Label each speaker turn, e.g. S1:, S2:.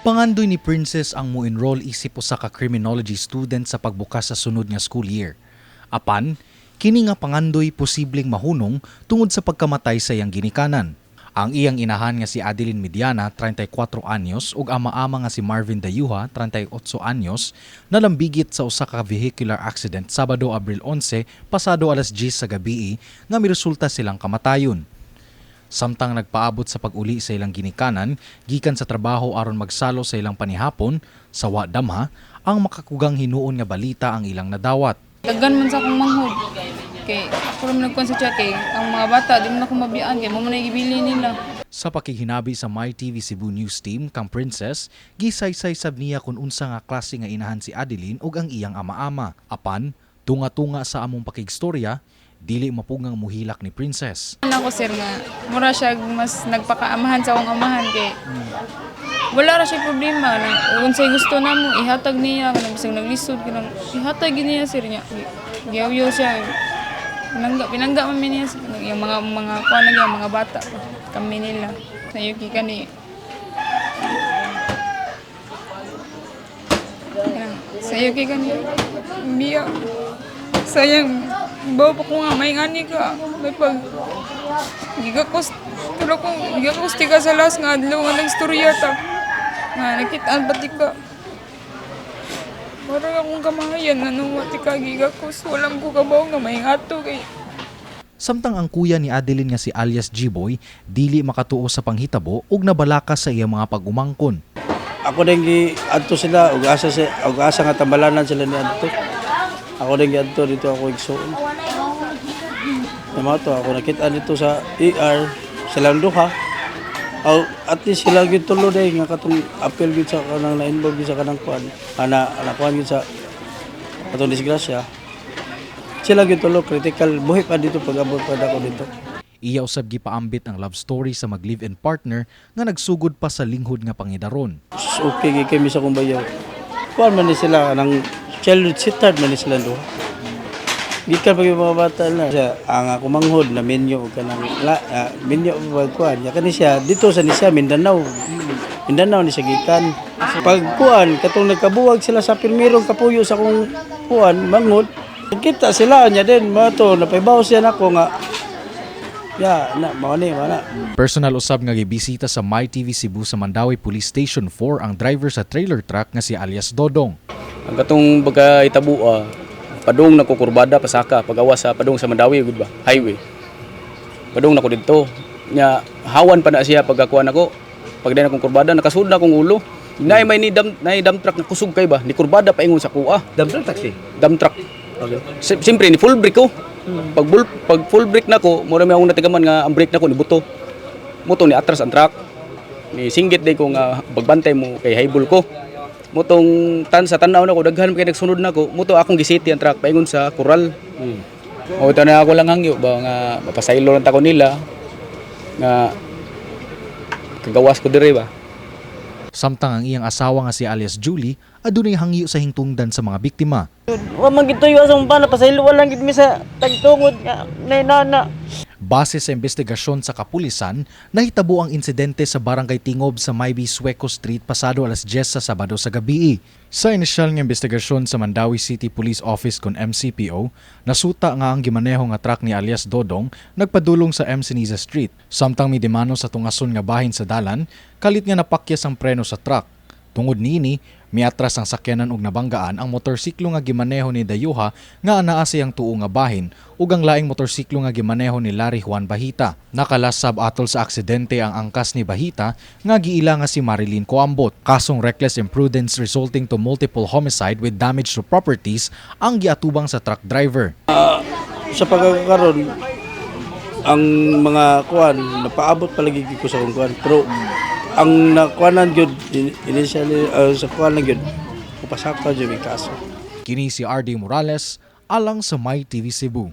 S1: Pangandoy ni Princess ang mo-enroll isip usa ka criminology student sa pagbukas sa sunod nga school year. Apan, kini nga pangandoy posibleng mahunong tungod sa pagkamatay sa iyang ginikanan. Ang iyang inahan nga si Adeline Mediana, 34 anyos, ug ama-ama nga si Marvin Dayuha, 38 anyos, nalambigit sa usa ka vehicular accident Sabado, Abril 11, pasado alas 10 sa gabii nga miresulta silang kamatayon. Samtang nagpaabot sa pag-uli sa ilang ginikanan, gikan sa trabaho aron magsalo sa ilang panihapon, sa wa damha, ang makakugang hinuon nga balita ang ilang nadawat.
S2: Daghan man sa akong manghod. Kay ako rin nagkonsensya kay ang mga bata di man ako mabiyaan kay mo man ibili nila.
S1: Sa pakihinabi sa MyTV Cebu News Team kang Princess, gisaysay sab niya kung unsa nga klase nga inahan si Adeline ug ang iyang ama-ama. Apan, tunga-tunga sa among pakigstorya, dili mapugang muhilak ni Princess.
S2: Ako sir nga mura siya mas nagpakaamahan sa akong amahan kay wala ra siya problema nang unsay gusto namo ihatag niya kanang bisag naglisod kanang ihatag niya sir niya. Giyaw siya. Pinangga man niya yung mga kuan niya mga bata kami nila. Sayuki kani. Sayuki kani. Biya. Sayang bawa pa ko nga may ngani ka. May pag gigakos tiga sa las nga adlaw nga nagstorya ta. Nga nakitaan pati ka. Parang akong kamahayan na nung wati ka gigakos. Walang ko kabaw nga may ngato kay.
S1: Samtang ang kuya ni Adeline nga si alias G-Boy, dili makatuo sa panghitabo ug nabalakas sa iyang mga pag-umangkon.
S3: Ako din adto sila ug asa nga tambalanan sila ni adto. Ako din adto dito ako igsuon. Namato ako nakita dito sa ER silang duha. At least sila gyud tulo day nga katong appeal gyud sa kanang na-involve sa kanang kuan. Ana kuan gyud sa katong disgrasya. Sila gyud tulo critical buhi pa dito pag-abot pa dako dito.
S1: Iya usab gipaambit ang love story sa mag-live-in partner nga nagsugod pa sa linghod nga pangidaron.
S3: Okay kami sa kumbayaw. Kuan man ni sila nang childhood sweetheart man ni sila duha. Gikan pag mga bata na siya ang kumanghod na menyo kanang menyo pagkuan ya kani siya dito sa siya Mindanao ni siya gikan pagkuan katong nagkabuwag sila sa pirmirong kapuyo sa kung kuan manghod kita sila nya din mato napaybaw siya nako nga na mao mana.
S1: Personal usab nga gibisita sa MyTV Cebu sa Mandawi Police Station 4 ang driver sa trailer truck nga si alias Dodong.
S4: Ang katong pagkaitabu padung nako kurbada pasaka pagawas sa padung sa Mandawi gud ba highway. Padung nako didto nya hawan pa na siya pagkakuan nako. Pagday na kong kurbada nakasud na kong ulo. Nay may ni dump truck na kusog kay ba ni kurbada pa ingon sa kuha.
S3: Dump truck taxi.
S4: Dump truck.
S3: Okay.
S4: Siyempre ni full brake ko. Pag full brake nako mo ra may akong natigaman nga ang brake nako ni buto. Muto ni atras ang truck. Ni singgit day ko nga pagbantay mo kay highball ko. Mutong sa tanaw na ko daghan kay nagsunod nako muto akong gisiti ang truck paingon sa kural. O ito na ako lang hangyo ba nga mapasaylo lang ta ko nila nga kagawas ko dire ba.
S1: Samtang ang iyang asawa nga si alias Julie adunay hangyo sa hingtungdan sa mga biktima.
S5: Wa man gituyo sa mong pana pasaylo lang gid mi sa tagtungod nga nana.
S1: Base sa investigasyon sa kapulisan, nahitabo ang insidente sa Barangay Tingob sa Maybi Sueco Street pasado alas 10 sa Sabado sa gabii. Sa inisyal nga investigasyon sa Mandawi City Police Office kon MCPO, nasuta nga ang gimaneho nga truck ni alias Dodong nagpadulong sa M. Siniza Street. Samtang may demano sa tungason nga bahin sa dalan, kalit nga napakyas ang preno sa truck. Tungod niini, miatras ang sakyanan ug nabanggaan ang motorsiklo nga gimaneho ni Dayuha nga anaa siyang tuo nga bahin ug ang laing motorsiklo nga gimaneho ni Larry Juan Bahita. Nakalasab atol sa aksidente ang angkas ni Bahita nga giila nga si Marilyn Coambot. Kasong reckless imprudence resulting to multiple homicide with damage to properties ang giatubang sa truck driver.
S3: Sa pagkakaroon ang mga kuan napaabot palagi ko sa kuan pero ang nakuanan gyud initially sa kuanan gyud upasaka gyud mi kaso.
S1: Kini si RD Morales alang sa MyTV Cebu.